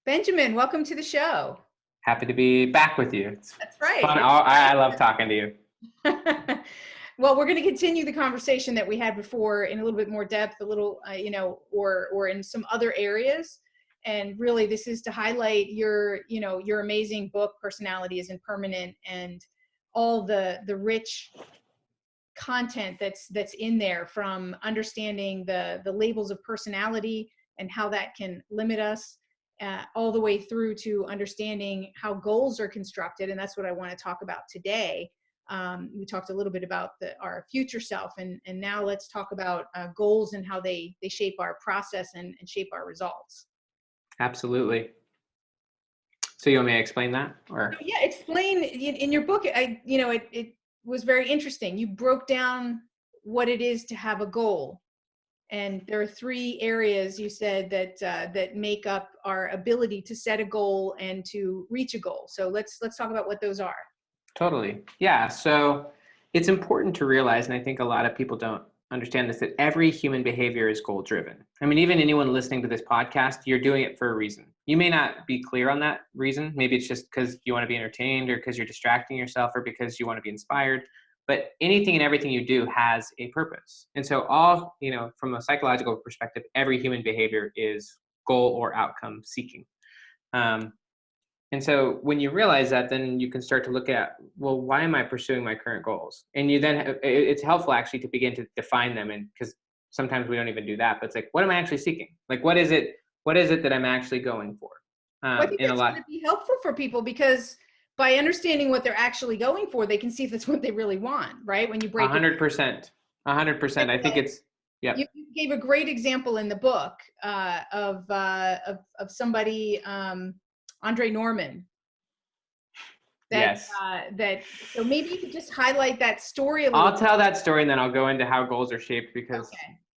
Benjamin, welcome to the show. Happy to be back with you. It's That's right. fun. I love talking to you. Well, we're going to continue the conversation that we had before in a little bit more depth, a little, or in some other areas. And really, this is to highlight your amazing book, Personality Isn't Permanent, and all the rich content that's in there, from understanding the labels of personality and how that can limit us, all the way through to understanding how goals are constructed. And that's what I want to talk about today. We talked a little bit about our future self, and now let's talk about goals and how they shape our process and shape our results. Absolutely. So you want me to explain that, or? Yeah, explain in your book. It was very interesting. You broke down what it is to have a goal. And there are three areas you said that make up our ability to set a goal and to reach a goal. So let's talk about what those are. Totally. Yeah. So it's important to realize, and I think a lot of people don't understand this, that every human behavior is goal driven. I mean, even anyone listening to this podcast, you're doing it for a reason. You may not be clear on that reason. Maybe it's just because you want to be entertained, or because you're distracting yourself, or because you want to be inspired. But anything and everything you do has a purpose. And so from a psychological perspective, every human behavior is goal or outcome seeking. And so when you realize that, then you can start to look at, well, why am I pursuing my current goals? And it's helpful actually to begin to define them. And because sometimes we don't even do that, but it's like, what am I actually seeking? Like, what is it that I'm actually going for? I think that's going to be helpful for people, because by understanding what they're actually going for, they can see if that's what they really want, right? When you break 100%. I think it's, yeah. You gave a great example in the book of somebody, Andre Norman. Yes. So maybe you could just highlight that story a little bit. I'll tell that story, and then I'll go into how goals are shaped, because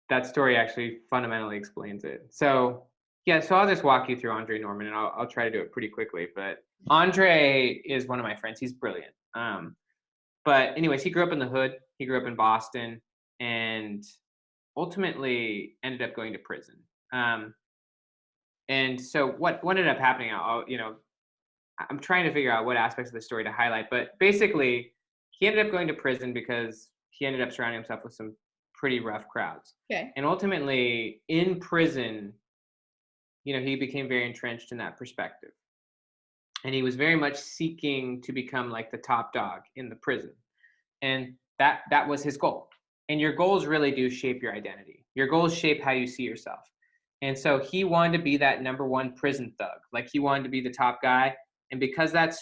that story actually fundamentally explains it. So I'll just walk you through Andre Norman, and I'll try to do it pretty quickly. But Andre is one of my friends. He's brilliant. But anyways, he grew up in the hood. He grew up in Boston, and ultimately ended up going to prison. And so what ended up happening, I'm trying to figure out what aspects of the story to highlight, but basically he ended up going to prison because he ended up surrounding himself with some pretty rough crowds. Okay. And ultimately in prison, he became very entrenched in that perspective. And he was very much seeking to become like the top dog in the prison. And that was his goal. And your goals really do shape your identity. Your goals shape how you see yourself. And so he wanted to be that number one prison thug. Like, he wanted to be the top guy. And because that's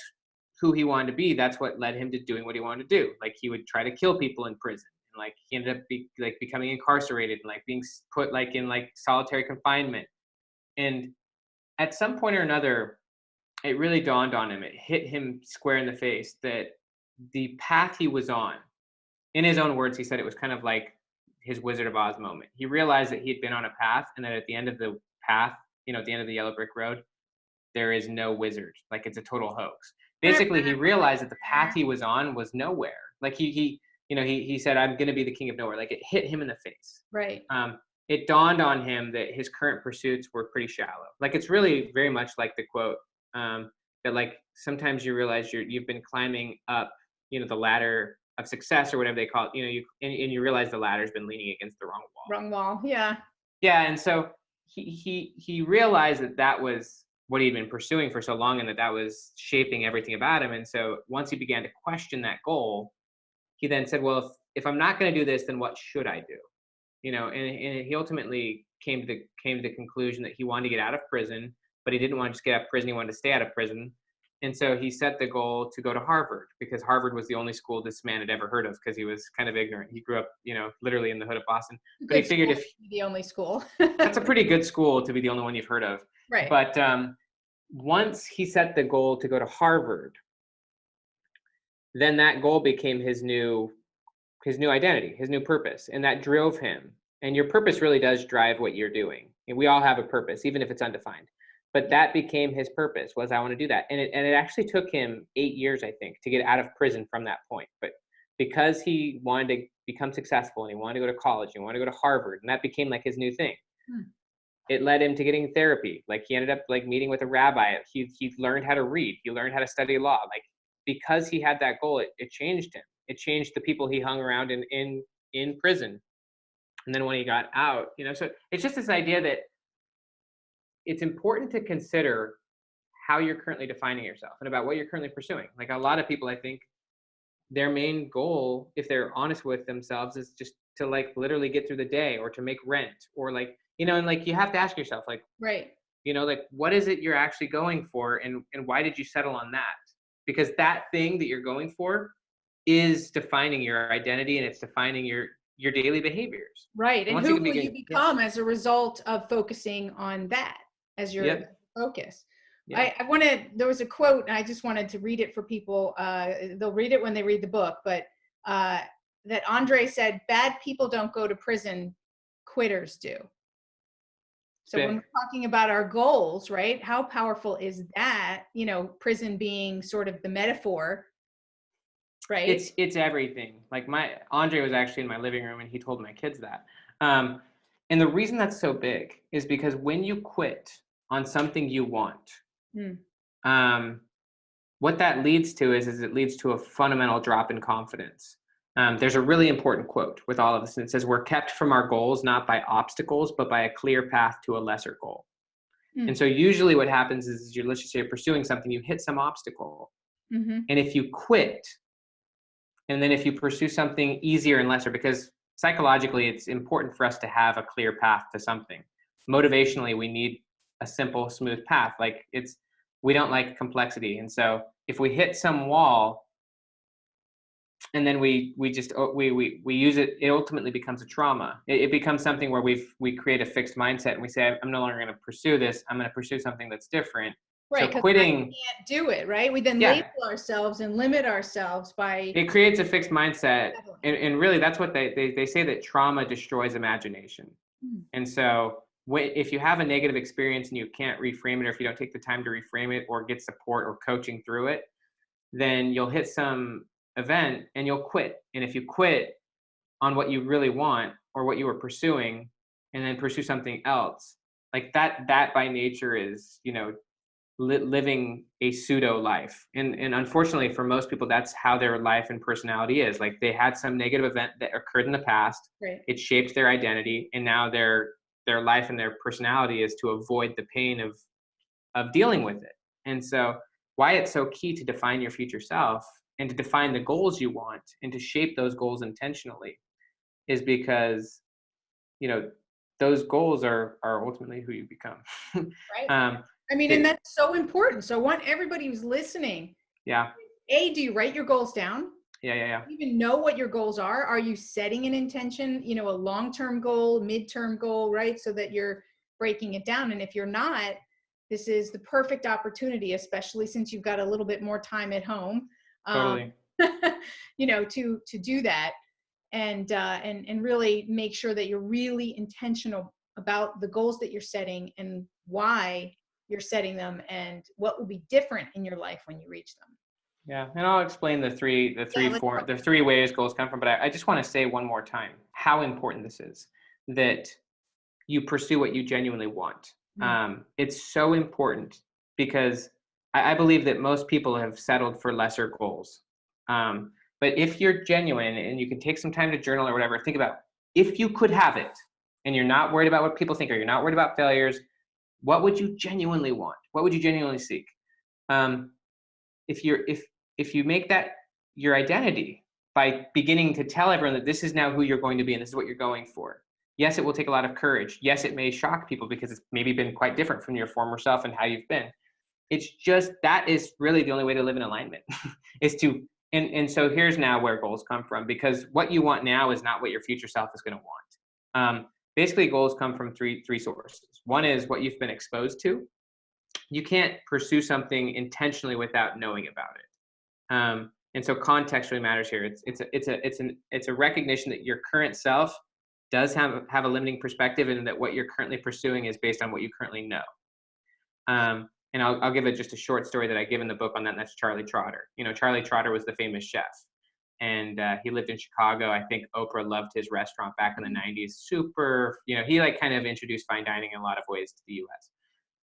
who he wanted to be, that's what led him to doing what he wanted to do. Like, he would try to kill people in prison. And like, he ended up becoming incarcerated and like being put like in like solitary confinement. And at some point or another, it really dawned on him. It hit him square in the face that the path he was on, in his own words, he said it was kind of like his Wizard of Oz moment. He realized that he had been on a path, and that at the end of the path, at the end of the yellow brick road, there is no wizard. Like, it's a total hoax. Basically, he realized that the path he was on was nowhere. Like, he said, I'm going to be the king of nowhere. Like, it hit him in the face. Right. It dawned on him that his current pursuits were pretty shallow. Like, it's really very much like the quote that like sometimes you realize you've been climbing up, the ladder of success or whatever they call it, and you realize the ladder's been leaning against the wrong wall. Wrong wall. Yeah. Yeah. And so he realized that was what he'd been pursuing for so long, and that was shaping everything about him. And so once he began to question that goal, he then said, well, if I'm not going to do this, then what should I do? And he ultimately came to the conclusion that he wanted to get out of prison, but he didn't want to just get out of prison. He wanted to stay out of prison. And so he set the goal to go to Harvard, because Harvard was the only school this man had ever heard of, because he was kind of ignorant. He grew up, literally in the hood of Boston. But he figured the only school. That's a pretty good school to be the only one you've heard of. Right. But once he set the goal to go to Harvard, then that goal became his new identity, his new purpose, and that drove him. And your purpose really does drive what you're doing. And we all have a purpose, even if it's undefined. But that became his purpose, was I want to do that. And it actually took him 8 years, I think, to get out of prison from that point. But because he wanted to become successful, and he wanted to go to college, and he wanted to go to Harvard, and that became like his new thing. it led him to getting therapy. Like he ended up like meeting with a rabbi. He learned how to read. He learned how to study law. Like because he had that goal, it changed him. It changed the people he hung around in prison. And then when he got out, so it's just this idea that it's important to consider how you're currently defining yourself and about what you're currently pursuing. Like a lot of people, I think their main goal, if they're honest with themselves, is just to like literally get through the day or to make rent or like, and like you have to ask yourself, like, Right. like what is it you're actually going for and why did you settle on that? Because that thing that you're going for is defining your identity and it's defining your daily behaviors. Right. And once who you can will you begin, yeah, become as a result of focusing on that as your yep, focus? yeah, I wanted, there was a quote and I just wanted to read it for people. They'll read it when they read the book, but that Andre said, bad people don't go to prison, quitters do. So when we're talking about our goals, right? How powerful is that? Prison being sort of the metaphor, right? it's everything. Like Andre was actually in my living room and he told my kids that. And the reason that's so big is because when you quit on something you want, what that leads to is it leads to a fundamental drop in confidence. There's a really important quote with all of this, and it says, we're kept from our goals, not by obstacles, but by a clear path to a lesser goal. And so usually what happens is let's just say you're pursuing something, you hit some obstacle. And if you quit, and then if you pursue something easier and lesser, because psychologically, it's important for us to have a clear path to something. Motivationally, we need a simple, smooth path. Like we don't like complexity. And so if we hit some wall and then we use it, it ultimately becomes a trauma. It becomes something where we create a fixed mindset and we say, I'm no longer going to pursue this. I'm going to pursue something that's different. Right, So because quitting, I can't do it, right? We then label ourselves and limit ourselves by it creates a fixed mindset. And really that's what they say, that trauma destroys imagination. And so if you have a negative experience and you can't reframe it, or if you don't take the time to reframe it or get support or coaching through it, then you'll hit some event and you'll quit. And if you quit on what you really want or what you were pursuing and then pursue something else, like that by nature is, living a pseudo life. And unfortunately for most people, that's how their life and personality is. Like they had some negative event that occurred in the past. Right. It shaped their identity. And now their life and their personality is to avoid the pain of dealing with it. And so why it's so key to define your future self and to define the goals you want and to shape those goals intentionally is because, those goals are ultimately who you become. Right. And that's so important. So I want everybody who's listening. Yeah. Do you write your goals down? Yeah. Do you even know what your goals are? Are you setting an intention, a long-term goal, midterm goal, right? So that you're breaking it down. And if you're not, this is the perfect opportunity, especially since you've got a little bit more time at home, Totally. To do that and really make sure that you're really intentional about the goals that you're setting and why you're setting them and what will be different in your life when you reach them. Yeah, and I'll explain the three ways goals come from. But I just want to say one more time how important this is, that you pursue what you genuinely want. It's so important because I believe that most people have settled for lesser goals. But if you're genuine and you can take some time to journal or whatever, think about if you could have it and you're not worried about what people think or you're not worried about failures, what would you genuinely want? What would you genuinely seek? If you make that your identity by beginning to tell everyone that this is now who you're going to be and this is what you're going for. Yes, it will take a lot of courage. Yes, it may shock people because it's maybe been quite different from your former self and how you've been. It's just that is really the only way to live in alignment is to and so here's now where goals come from, because what you want now is not what your future self is going to want. Basically, goals come from three sources. One is what you've been exposed to. You can't pursue something intentionally without knowing about it. And so context really matters here. It's a recognition that your current self does have a limiting perspective and that what you're currently pursuing is based on what you currently know. And I'll give it just a short story that I give in the book on that, and that's Charlie Trotter. Charlie Trotter was the famous chef. and he lived in Chicago. I think Oprah loved his restaurant back in the 90s. Super, he like kind of introduced fine dining in a lot of ways to the US.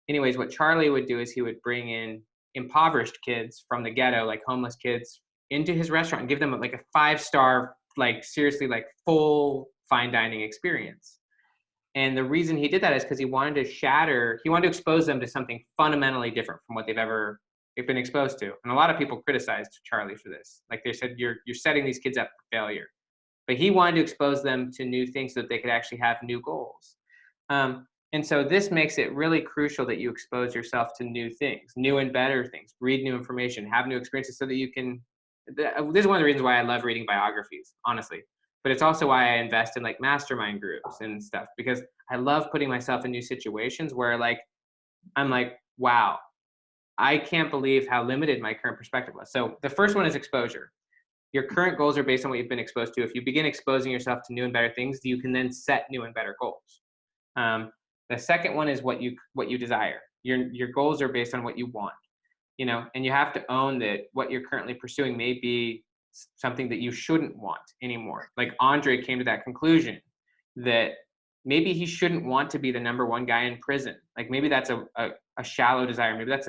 Anyways, what Charlie would do is he would bring in impoverished kids from the ghetto, like homeless kids, into his restaurant and give them like a 5-star, like seriously, like full fine dining experience. And the reason he did that is because he wanted to expose them to something fundamentally different from what they've been exposed to. And a lot of people criticized Charlie for this. Like they said, you're setting these kids up for failure. But he wanted to expose them to new things so that they could actually have new goals. And so this makes it really crucial that you expose yourself to new things, new and better things, read new information, have new experiences so that you can. This is one of the reasons why I love reading biographies, honestly. But it's also why I invest in like mastermind groups and stuff, because I love putting myself in new situations where like, I'm like, wow, I can't believe how limited my current perspective was. So the first one is exposure. Your current goals are based on what you've been exposed to. If you begin exposing yourself to new and better things, you can then set new and better goals. The second one is what you desire. Your goals are based on what you want, and you have to own that what you're currently pursuing may be something that you shouldn't want anymore. Like Andre came to that conclusion that maybe he shouldn't want to be the number one guy in prison. Like maybe that's a shallow desire. Maybe that's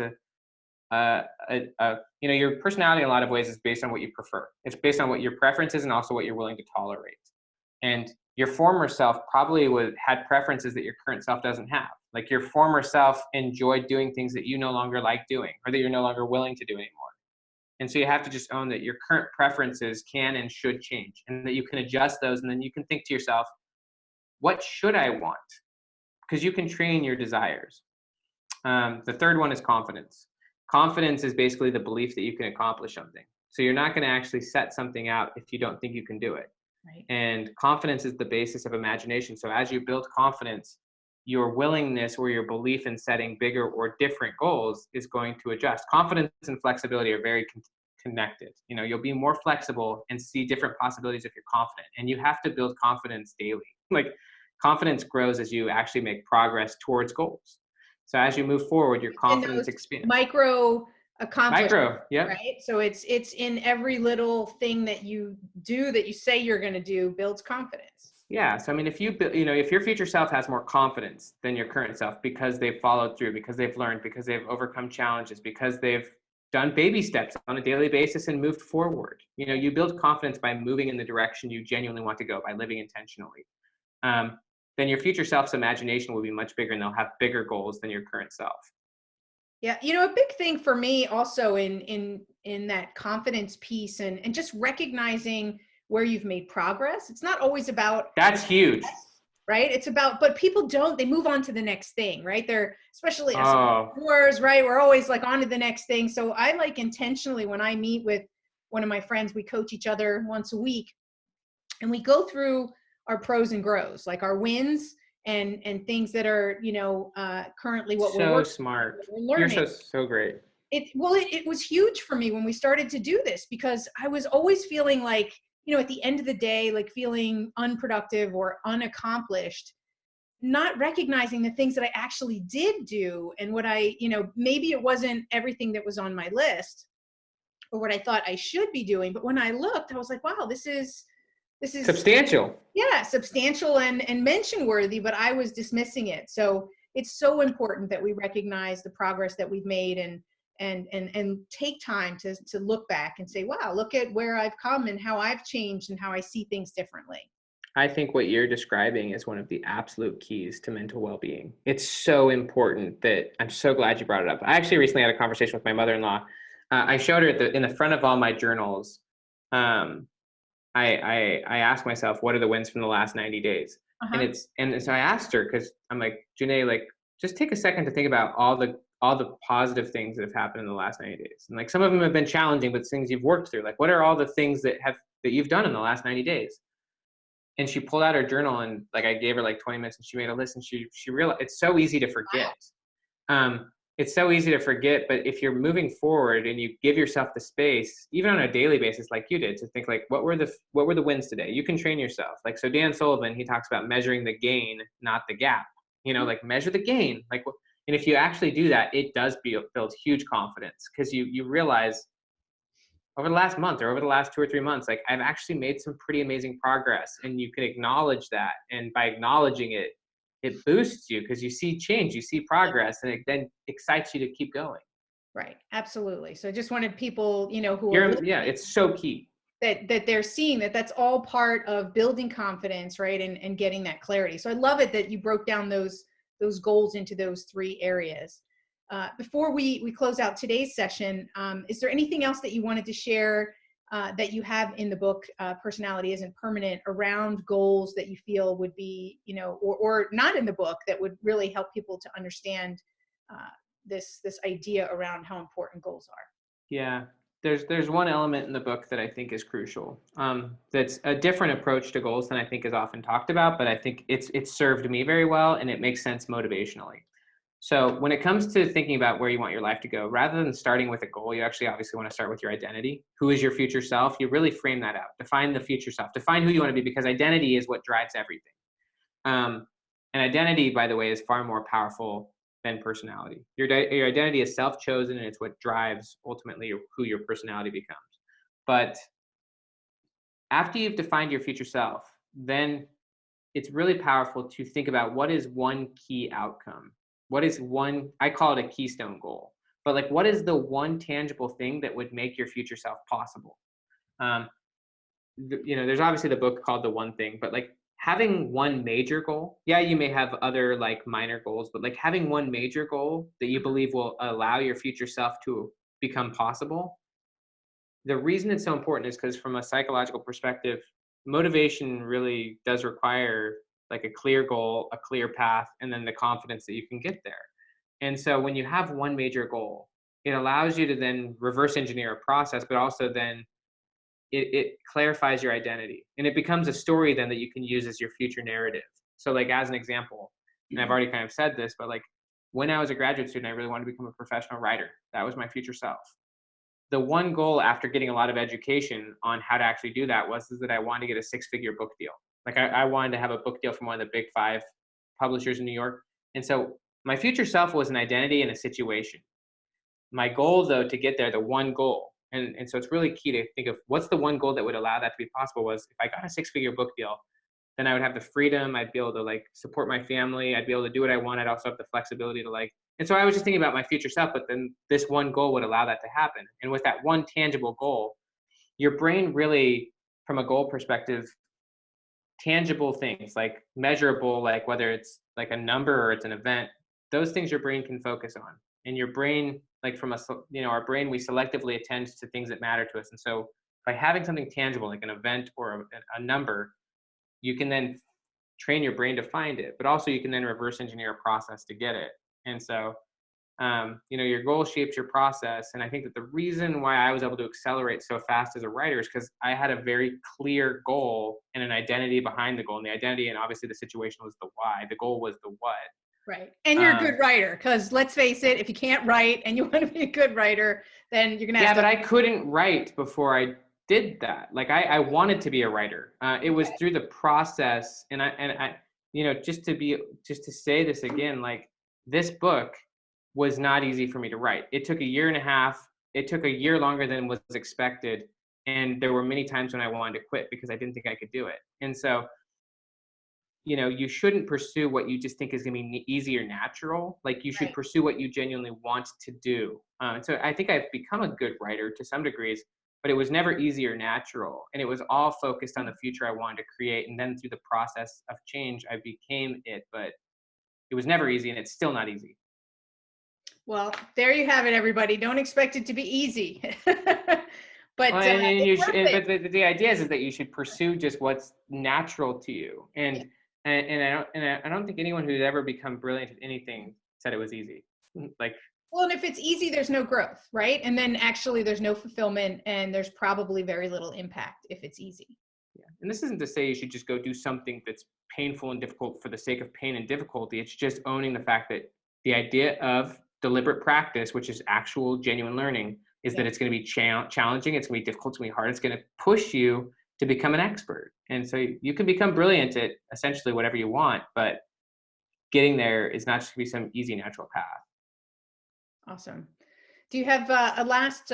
your personality in a lot of ways is based on what you prefer. It's based on what your preference is and also what you're willing to tolerate. And your former self probably had preferences that your current self doesn't have. Like your former self enjoyed doing things that you no longer like doing or that you're no longer willing to do anymore. And so you have to just own that your current preferences can and should change and that you can adjust those. And then you can think to yourself, what should I want? Because you can train your desires. The third one is confidence. Confidence is basically the belief that you can accomplish something. So you're not going to actually set something out if you don't think you can do it. Right. And confidence is the basis of imagination. So as you build confidence, your willingness or your belief in setting bigger or different goals is going to adjust. Confidence and flexibility are very connected. You'll be more flexible and see different possibilities if you're confident. And you have to build confidence daily. Like confidence grows as you actually make progress towards goals. So as you move forward, your confidence expands. Micro accomplishments, yeah. right? So it's in every little thing that you do that you say you're going to do builds confidence. Yeah. So, I mean, if your future self has more confidence than your current self because they've followed through, because they've learned, because they've overcome challenges, because they've done baby steps on a daily basis and moved forward, you build confidence by moving in the direction you genuinely want to go, by living intentionally. Then your future self's imagination will be much bigger and they'll have bigger goals than your current self. Yeah. A big thing for me also in that confidence piece and just recognizing where you've made progress. It's not always about. That's huge. Right. It's about, but people they move on to the next thing, right? They're especially entrepreneurs, right? We're always like on to the next thing. So I like intentionally when I meet with one of my friends, we coach each other once a week and we go through our pros and grows, like our wins and things that are, currently what we're working, smart. We're learning. You're so great. It was huge for me when we started to do this because I was always feeling like, at the end of the day, like feeling unproductive or unaccomplished, not recognizing the things that I actually did do and what I, maybe it wasn't everything that was on my list or what I thought I should be doing. But when I looked, I was like, wow, this is substantial. Yeah, substantial and mention worthy, but I was dismissing it. So it's so important that we recognize the progress that we've made and take time to look back and say, wow, look at where I've come and how I've changed and how I see things differently. I think what you're describing is one of the absolute keys to mental well-being. It's so important that I'm so glad you brought it up. I actually recently had a conversation with my mother-in-law. I showed her in the front of all my journals. I asked myself, what are the wins from the last 90 days? Uh-huh. And so I asked her, because I'm like, Janae, like, just take a second to think about all the positive things that have happened in the last 90 days. And like, some of them have been challenging, but things you've worked through. Like, what are all the things that you've done in the last 90 days? And she pulled out her journal and like, I gave her like 20 minutes and she made a list and she realized it's so easy to forget. It's so easy to forget, but if you're moving forward and you give yourself the space, even on a daily basis, like you did, to think like, what were the wins today? You can train yourself. Like, so Dan Sullivan, he talks about measuring the gain, not the gap, like measure the gain. Like, and if you actually do that, it does build huge confidence because you realize over the last month or over the last 2 or 3 months, like I've actually made some pretty amazing progress, and you can acknowledge that. And by acknowledging it, it boosts you because you see change, you see progress, and it then excites you to keep going. Right. Absolutely. So I just wanted people, who are Yeah, listening, it's so key. that they're seeing that that's all part of building confidence, right? And getting that clarity. So I love it that you broke down those goals into those three areas. Before we close out today's session, is there anything else that you wanted to share that you have in the book, Personality Isn't Permanent, around goals that you feel would be, or not in the book, that would really help people to understand this idea around how important goals are? Yeah, there's one element in the book that I think is crucial. That's a different approach to goals than I think is often talked about, but I think it's served me very well, and it makes sense motivationally. So when it comes to thinking about where you want your life to go, rather than starting with a goal, you actually obviously want to start with your identity. Who is your future self? You really frame that out. Define the future self. Define who you want to be, because identity is what drives everything. Um, and identity, by the way, is far more powerful than personality. Your identity is self-chosen, and it's what drives ultimately who your personality becomes. But after you've defined your future self, then it's really powerful to think about what is one key outcome. What is one, I call it a keystone goal, but like, what is the one tangible thing that would make your future self possible? Um, there's obviously the book called The One Thing, but like having one major goal, yeah, you may have other like minor goals, but like having one major goal that you believe will allow your future self to become possible. The reason it's so important is because from a psychological perspective, motivation really does require like a clear goal, a clear path, and then the confidence that you can get there. And so when you have one major goal, it allows you to then reverse engineer a process, but also then it clarifies your identity, and it becomes a story then that you can use as your future narrative. So like as an example, and I've already kind of said this, but like when I was a graduate student, I really wanted to become a professional writer. That was my future self. The one goal after getting a lot of education on how to actually do that was is that I wanted to get a six-figure book deal. Like I wanted to have a book deal from one of the big five publishers in New York. And so my future self was an identity and a situation. My goal, though, to get there, the one goal, and so it's really key to think of what's the one goal that would allow that to be possible, was if I got a six-figure book deal, then I would have the freedom, I'd be able to like support my family, I'd be able to do what I want, I'd also have the flexibility to like, and so I was just thinking about my future self, but then this one goal would allow that to happen. And with that one tangible goal, your brain really, from a goal perspective, tangible things like measurable, like whether it's like a number or it's an event, those things your brain can focus on. And your brain, like our brain, we selectively attend to things that matter to us. And so by having something tangible like an event or a number, you can then train your brain to find it, but also you can then reverse engineer a process to get it. And so your goal shapes your process. And I think that the reason why I was able to accelerate so fast as a writer is because I had a very clear goal and an identity behind the goal. And the identity, and obviously the situation, was the why. The goal was the what. Right. And you're a good writer, because let's face it, if you can't write and you want to be a good writer, then you're going to have to. Yeah, but I couldn't write before I did that. Like I wanted to be a writer. It was through the process. And I, just to say this again, like this book was not easy for me to write. It took a year and a half. It took a year longer than was expected. And there were many times when I wanted to quit because I didn't think I could do it. And so, you shouldn't pursue what you just think is going to be easy or natural. Like you should Right. pursue what you genuinely want to do. So I think I've become a good writer to some degrees, but it was never easy or natural. And it was all focused on the future I wanted to create. And then through the process of change, I became it, but it was never easy, and it's still not easy. Well, there you have it, everybody. Don't expect it to be easy. But Well, and you it's should, worth it. but the idea is that you should pursue just what's natural to you. And I don't think anyone who's ever become brilliant at anything said it was easy. Like, Well, and if it's easy, there's no growth, right? And then actually there's no fulfillment, and there's probably very little impact if it's easy. yeah. And this isn't to say you should just go do something that's painful and difficult for the sake of pain and difficulty. It's just owning the fact that the idea of deliberate practice, which is actual genuine learning, is Yeah. that it's going to be challenging, it's going to be difficult, it's going to be hard, it's going to push you to become an expert. And so you can become brilliant at essentially whatever you want, but getting there is not just going to be some easy natural path. Awesome. Do you have a last,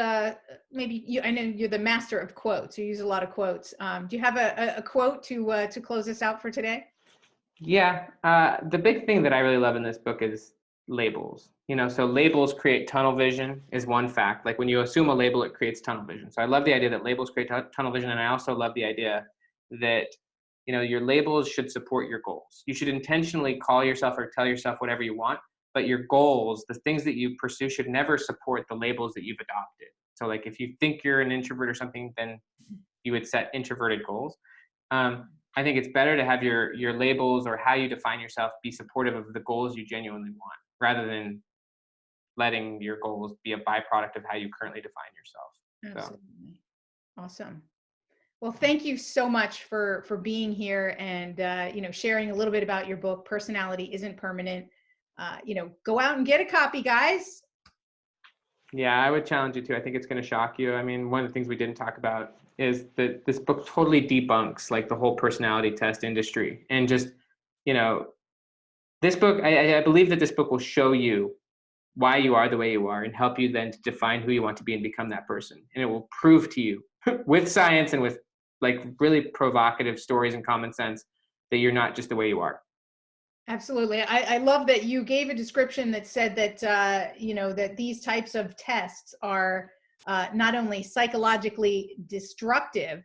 maybe I know you're the master of quotes. You use a lot of quotes. Do you have a quote to close us out for today? Yeah, the big thing that I really love in this book is labels. So labels create tunnel vision is one fact. Like when you assume a label, it creates tunnel vision. So I love the idea that labels create tunnel vision, and I also love the idea that your labels should support your goals. You should intentionally call yourself or tell yourself whatever you want, but your goals, the things that you pursue, should never support the labels that you've adopted. So like if you think you're an introvert or something, then you would set introverted goals. I think it's better to have your labels or how you define yourself be supportive of the goals you genuinely want, rather than letting your goals be a byproduct of how you currently define yourself. So Absolutely. Awesome. Well, thank you so much for being here and sharing a little bit about your book, Personality Isn't Permanent. Go out and get a copy, guys. yeah, I would challenge you to. I think it's going to shock you. I mean, one of the things we didn't talk about is that this book totally debunks like the whole personality test industry. And just, this book, I believe that this book will show you why you are the way you are and help you then to define who you want to be and become that person. And it will prove to you with science and with like really provocative stories and common sense that you're not just the way you are. Absolutely. I love that you gave a description that said that, that these types of tests are not only psychologically destructive,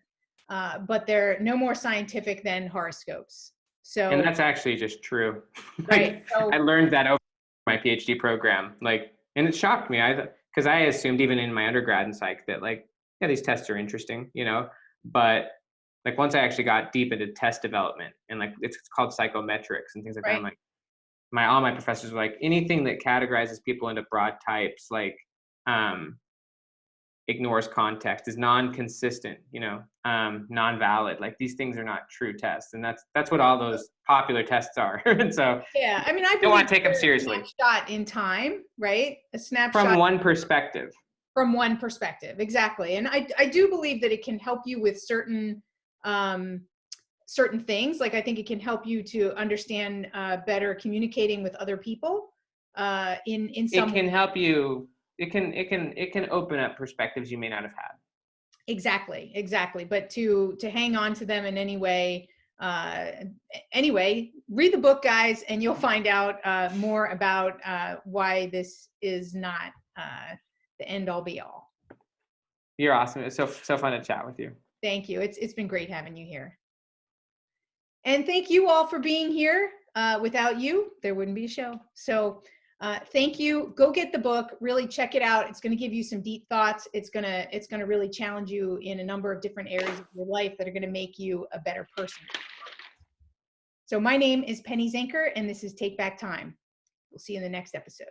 but they're no more scientific than horoscopes. And So, that's actually just true. right. Like I So, learned that over my PhD program, and it shocked me. Because I assumed even in my undergrad in psych that like, yeah, these tests are interesting, but like once I actually got deep into test development and like it's called psychometrics and things like that, I'm right. like, all my professors were like, anything that categorizes people into broad types, like ignores context, is non-consistent, non-valid. Like these things are not true tests, and that's what all those popular tests are. And so Yeah. I mean, I don't believe want to take them they're a seriously snapshot in time, right? A from snapshot one perspective. from one perspective. Exactly. And I do believe that it can help you with um, certain things. Like I think it can help you to understand better communicating with other people in It some way. can help you. It can open up perspectives you may not have had. Exactly. But to hang on to them in any way, uh, anyway, read the book, guys, and you'll find out more about why this is not the end all be all. You're awesome. It's so fun to chat with you. Thank you. It's been great having you here. And thank you all for being here. Without you, there wouldn't be a show. So thank you. Go get the book. Really check it out. It's going to give you some deep thoughts. It's gonna really challenge you in a number of different areas of your life that are going to make you a better person. So my name is Penny Zenker, and this is Take Back Time. We'll see you in the next episode.